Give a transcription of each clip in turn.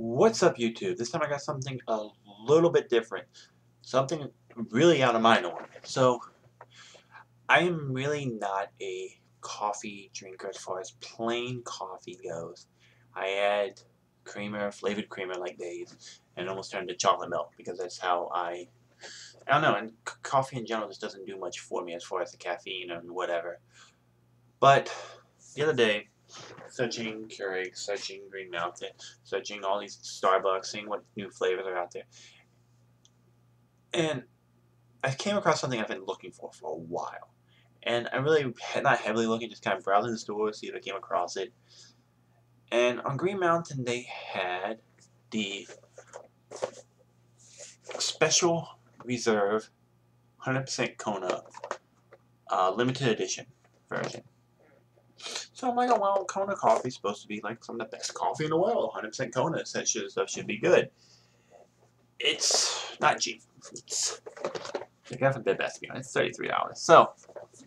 What's up, YouTube? This time I got something a little bit different. Something really out of my norm. So, I am really not a coffee drinker as far as plain coffee goes. I add creamer, flavored creamer like Dave's, and almost turned to chocolate milk because that's how I don't know, and coffee in general just doesn't do much for me as far as the caffeine and whatever. But, the other day, searching Keurig, searching Green Mountain, searching all these Starbucks, seeing what new flavors are out there. And I came across something I've been looking for a while. And I really, not heavily looking, just kind of browsing the store, see if I came across it. And on Green Mountain, they had the Special Reserve 100% Kona limited edition version. So I'm like, oh, well, Kona coffee is supposed to be like some of the best coffee in the world. 100% Kona, stuff should be good. It's not cheap. It's, I got from Bedbathandbeyond. It's $33. So,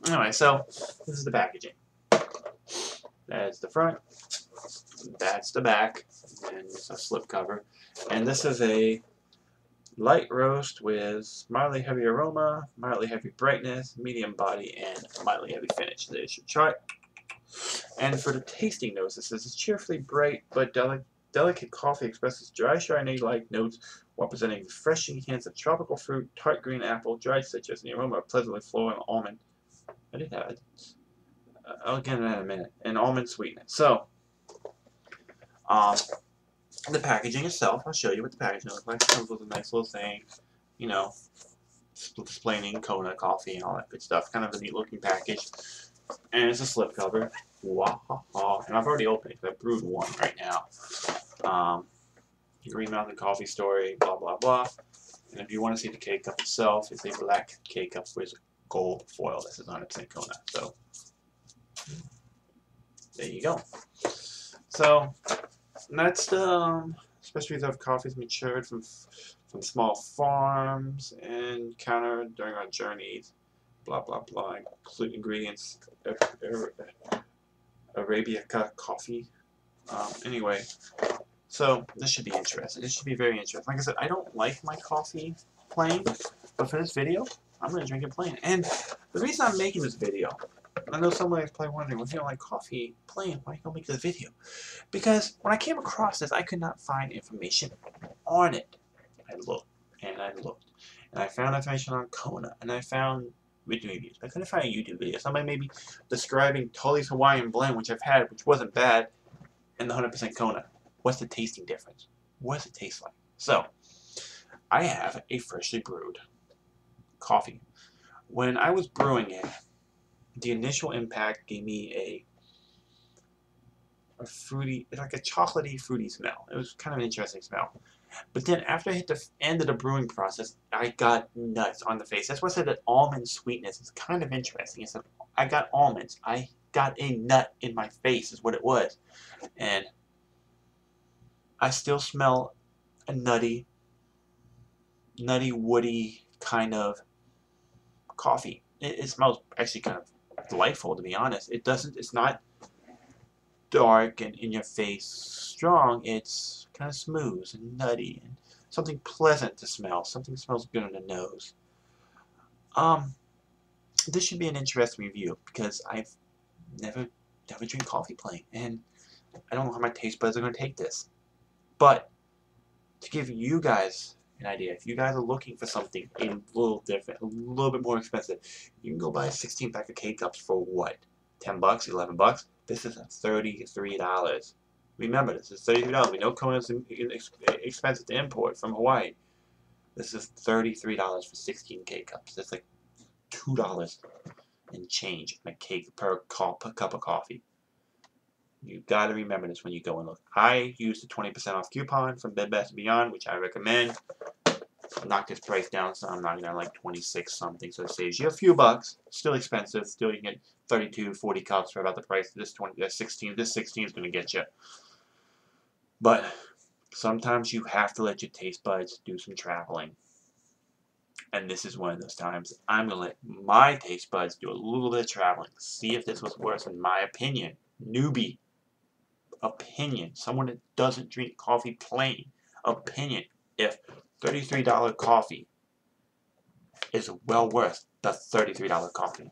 anyway, so this is the packaging. That's the front. That's the back. And it's a slip cover. And this is a light roast with mildly heavy aroma, mildly heavy brightness, medium body, and mildly heavy finish. There's your chart. And for the tasting notes, it says it's cheerfully bright but delicate coffee expresses dry, Chardonnay-like notes while presenting refreshing hints of tropical fruit, tart green apple, dried citrus, and the aroma of pleasantly floral almond. I did have it. I'll get into that in a minute. And almond sweetness. So, the packaging itself, I'll show you what the packaging looks like. It comes with a nice little thing, you know, explaining Kona coffee and all that good stuff. Kind of a neat looking package. And it's a slip cover. Wow. And I've already opened it because I brewed one right now. Green Mountain Coffee Story, blah, blah, blah. And if you want to see the K-Cup itself, it's a black K-Cup with gold foil. This is 100% Kona. So, there you go. So, that's the Special Reserve coffees matured from small farms and countered during our journeys. Blah, blah, blah. Include ingredients. Arabica coffee. Anyway, so this should be interesting. This should be very interesting. Like I said, I don't like my coffee plain, but for this video, I'm going to drink it plain. And the reason I'm making this video, I know somebody is probably wondering, well, if you don't like coffee plain, why don't you make this video? Because when I came across this, I could not find information on it. I looked, and I looked, and I found information on Kona, and I found reviews. I couldn't find a YouTube video. Somebody maybe describing Tully's Hawaiian blend, which I've had, which wasn't bad, and the 100% Kona. What's the tasting difference? What does it taste like? So, I have a freshly brewed coffee. When I was brewing it, the initial impact gave me a fruity, like a chocolatey, fruity smell. It was kind of an interesting smell. But then after I hit the end of the brewing process, I got nuts on the face. That's why I said that almond sweetness is kind of interesting. It's like, I got almonds. I got a nut in my face is what it was. And I still smell a nutty, woody kind of coffee. It smells actually kind of delightful, to be honest. It's not dark and in your face strong. It's kind of smooth and nutty and something pleasant to smell. Something smells good on the nose. This should be an interesting review because I've never drank coffee plain, and I don't know how my taste buds are going to take this. But to give you guys an idea, if you guys are looking for something a little different, a little bit more expensive, you can go buy a 16-pack of K-Cups for what? 10 bucks, 11 bucks? This is $33. Remember, this is $33. We know Kona's expensive to import from Hawaii. This is $33 for 16 K-Cups. That's like $2 and change a cake per cup of coffee. You gotta remember this when you go and look. I used a 20% off coupon from Bed Bath & Beyond, which I recommend. Knock this price down, so I'm not gonna like 26 something, so it saves you a few bucks. Still expensive. Still, you can get 32, 40 cups for about the price of this 16. This 16 is gonna get you. But sometimes you have to let your taste buds do some traveling. And this is one of those times. I'm gonna let my taste buds do a little bit of traveling. See if this was worse, in my opinion. Newbie. opinion, someone that doesn't drink coffee plain, opinion, if $33 coffee is well worth the $33 coffee.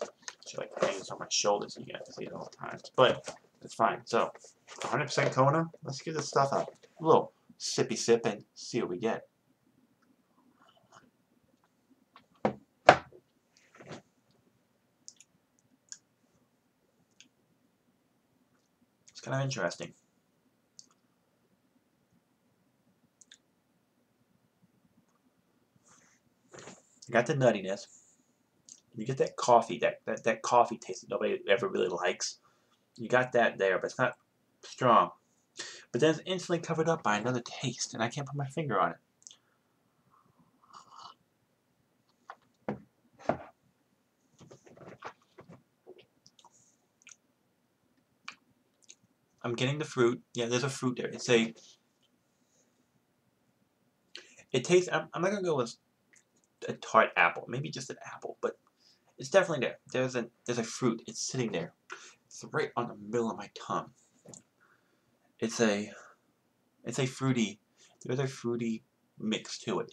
I like putting this on my shoulders so you get to see it all the time. But it's fine. So 100% Kona. Let's give this stuff a little sippy sip and see what we get. It's kind of interesting. You got the nuttiness. You get that coffee, that coffee taste that nobody ever really likes. You got that there, but it's not strong. But then it's instantly covered up by another taste, and I can't put my finger on it. I'm getting the fruit. Yeah, there's a fruit there. It tastes, I'm not going to go with a tart apple. Maybe just an apple, but it's definitely there. There's a fruit. It's sitting there. It's right on the middle of my tongue. It's a fruity. There's a fruity mix to it.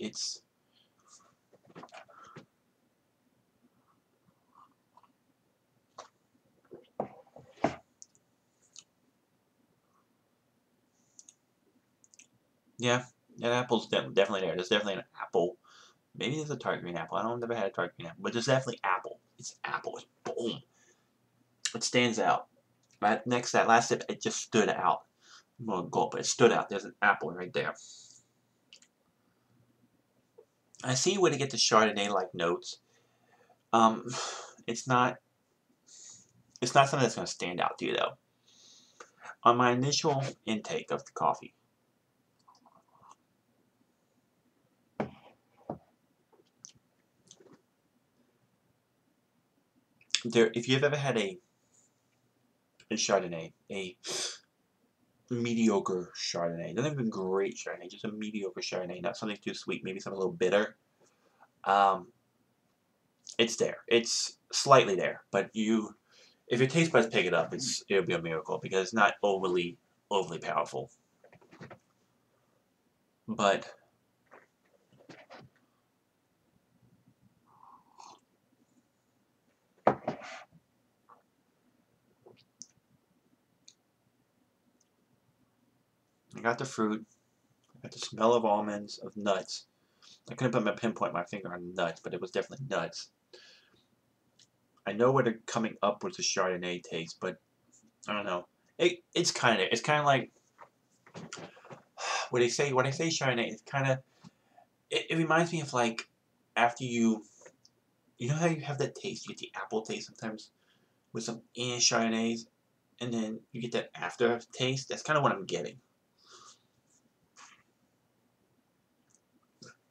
Yeah, that apple's definitely there. There's definitely an apple. Maybe there's a tart green apple. I don't never had a tart green apple, but there's definitely apple. It's apple. It's boom. It stands out. Right next to that last sip, it just stood out. More gulp, but it stood out. There's an apple right there. I see where to get the Chardonnay-like notes. It's not something that's going to stand out to you though. On my initial intake of the coffee, if you've ever had a Chardonnay, a mediocre Chardonnay, not even great Chardonnay, just a mediocre Chardonnay, not something too sweet, maybe something a little bitter. It's there. It's slightly there, but if your taste buds pick it up, it'll be a miracle because it's not overly powerful. But I got the fruit, I got the smell of almonds, of nuts. I couldn't pinpoint my finger on nuts, but it was definitely nuts. I know where they're coming up with the Chardonnay taste, but I don't know. It's kind of like when I say Chardonnay, it's kind of it reminds me of like after you know how you have that taste, you get the apple taste sometimes with some Chardonnays, and then you get that after taste. That's kind of what I'm getting.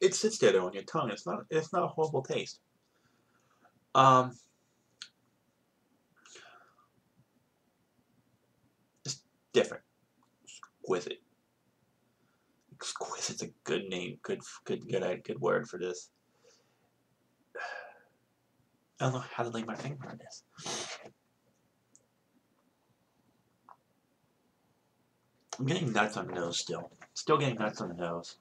It sits there though on your tongue. It's not a horrible taste. It's different. Exquisite. Exquisite's a good name. Good word for this. I don't know how to lay my finger on this. I'm getting nuts on the nose still. Still getting nuts on the nose.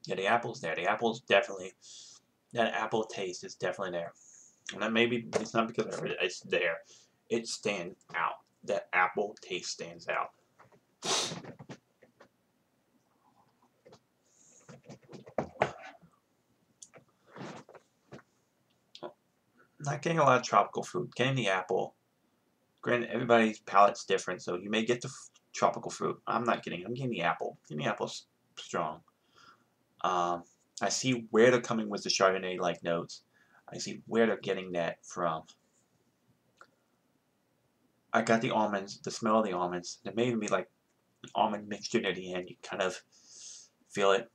Yeah, the apple's there. The apple's definitely, that apple taste is definitely there. And that maybe it's not because it's there. It stands out. That apple taste stands out. Not getting a lot of tropical fruit. Getting the apple. Granted, everybody's palate's different, so you may get the tropical fruit. I'm not getting it. I'm getting the apple. Getting the apple's strong. I see where they're coming with the Chardonnay-like notes. I see where they're getting that from. I got the almonds, the smell of the almonds. There may even be like an almond mixture near the end. You kind of feel it.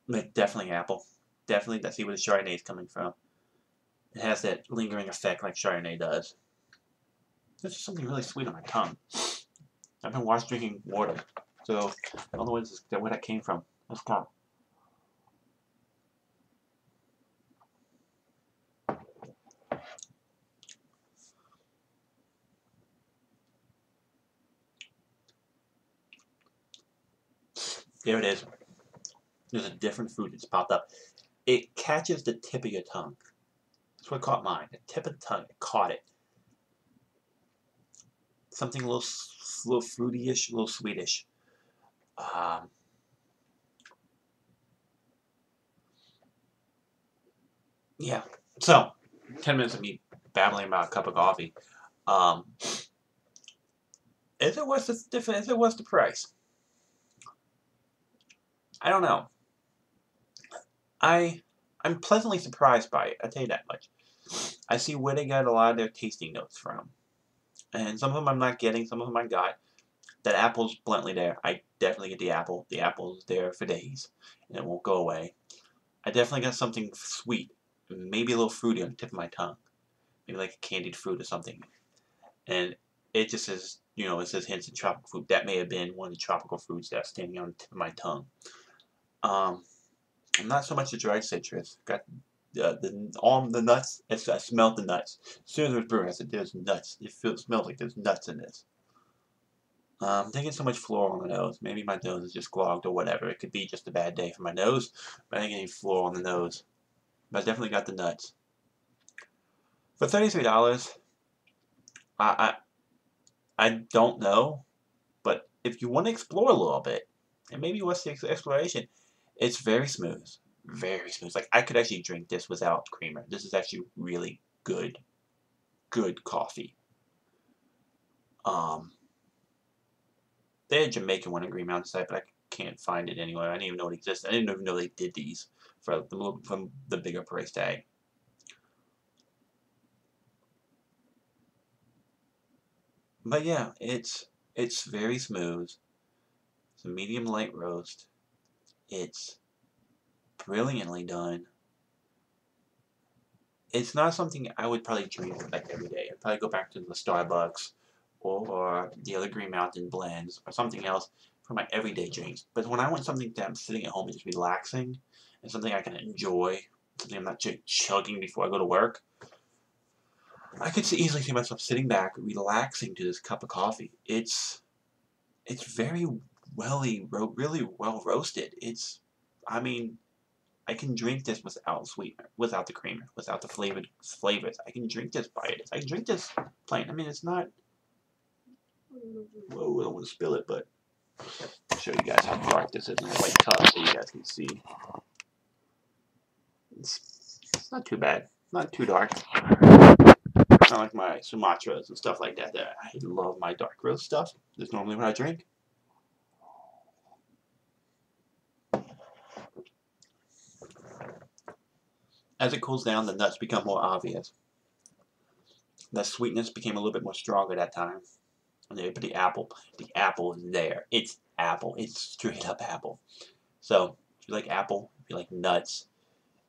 But definitely apple. Definitely, I see where the Chardonnay is coming from. It has that lingering effect like Chardonnay does. There's just something really sweet on my tongue. I've been drinking water, so I don't know where that came from. Let's go. There it is. There's a different fruit that's popped up. It catches the tip of your tongue. That's what caught mine. The tip of the tongue. It caught it. Something a little fruity-ish, a little sweetish. Yeah. So, 10 minutes of me babbling about a cup of coffee. Um, is it worth the price? I don't know. I'm pleasantly surprised by it. I'll tell you that much. I see where they got a lot of their tasting notes from, and some of them I'm not getting. Some of them I got. That apple's bluntly there. I definitely get the apple. The apple's there for days, and it won't go away. I definitely got something sweet, maybe a little fruity on the tip of my tongue, maybe like a candied fruit or something. And it just says, it says hints of tropical fruit. That may have been one of the tropical fruits that's standing on the tip of my tongue. Not so much the dried citrus. Got the nuts. I smelled the nuts. As soon as it was brewing, I said, "There's nuts. It smells like there's nuts in this." Didn't get so much floral on the nose. Maybe my nose is just clogged or whatever. It could be just a bad day for my nose, but I didn't get any floral on the nose. But I definitely got the nuts. For $33, I don't know, but if you want to explore a little bit, and maybe what's the exploration, it's very smooth. Very smooth. Like, I could actually drink this without creamer. This is actually really good coffee. They had Jamaican one in Green Mountain site, but I can't find it anywhere. I didn't even know it existed. I didn't even know they did these from the bigger price tag. But yeah, it's very smooth. It's a medium light roast. It's brilliantly done. It's not something I would probably drink like every day. I'd probably go back to the Starbucks or the other Green Mountain blends or something else for my everyday drinks. But when I want something that I'm sitting at home and just relaxing and something I can enjoy, something I'm not chugging before I go to work, I could easily see myself sitting back, relaxing to this cup of coffee. It's very really well roasted. I mean, I can drink this without sweetener, without the creamer, without the flavors. I can drink this by it. I can drink this plain. I mean, it's not. Whoa, I don't want to spill it, but I'll show you guys how dark this is in a white cup so you guys can see. It's not too bad. Not too dark. Not like my Sumatras and stuff like that. I love my dark roast stuff. That's normally what I drink. As it cools down, the nuts become more obvious. The sweetness became a little bit more stronger that time. But the apple is there. It's apple. It's straight up apple. So if you like apple, if you like nuts,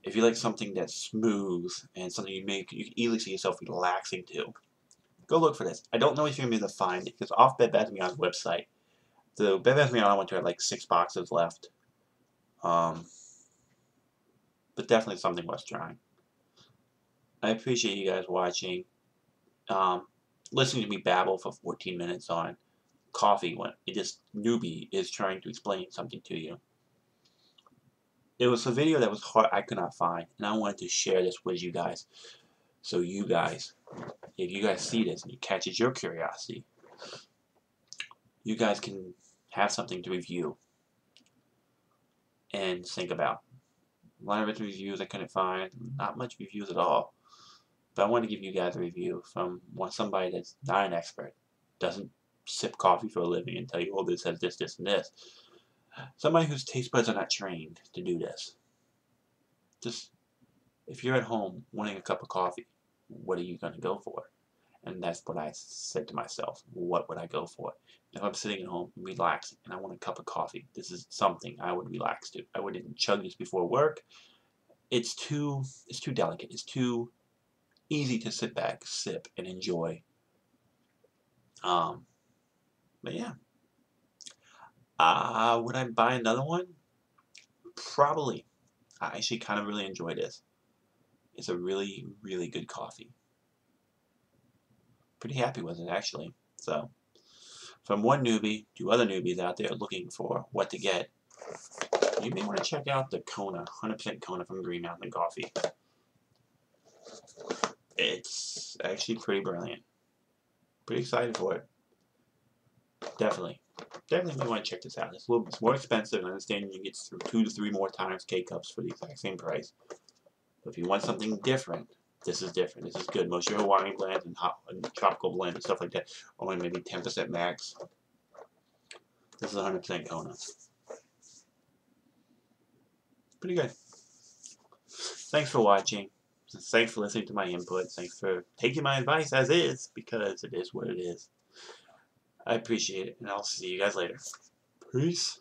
if you like something that's smooth and something you can easily see yourself relaxing to, go look for this. I don't know if you're going to be able to find it because off Bed Bath & Beyond's website, the Bed Bath & Beyond I went to had like 6 boxes left. But definitely something worth trying. I appreciate you guys watching. Listening to me babble for 14 minutes on coffee when newbie is trying to explain something to you. It was a video that was hard, I could not find, and I wanted to share this with you guys. So you guys, if you guys see this and it catches your curiosity, you guys can have something to review and think about. A lot of reviews I couldn't find, not much reviews at all. But I want to give you guys a review from somebody that's not an expert, doesn't sip coffee for a living and tell you, oh, this has this, this, and this. Somebody whose taste buds are not trained to do this. Just, if you're at home wanting a cup of coffee, what are you going to go for? And that's what I said to myself. What would I go for? If I'm sitting at home, relaxing, and I want a cup of coffee, this is something I would relax to. I wouldn't chug this before work. It's too delicate. It's too easy to sit back, sip, and enjoy. But yeah. Would I buy another one? Probably. I actually kind of really enjoy this. It's a really, really good coffee. Pretty happy with it, actually. So, from one newbie to other newbies out there looking for what to get, you may want to check out the Kona, 100% Kona from Green Mountain Coffee. It's actually pretty brilliant. Pretty excited for it. Definitely. Definitely may want to check this out. It's a little bit more expensive. I understand you get 2 to 3 more times K-Cups for the exact same price. But if you want something different, this is different. This is good. Most of your Hawaiian blends and tropical blends and stuff like that are only maybe 10% max. This is 100% Kona. Pretty good. Thanks for watching. Thanks for listening to my input. Thanks for taking my advice as is, because it is what it is. I appreciate it, and I'll see you guys later. Peace.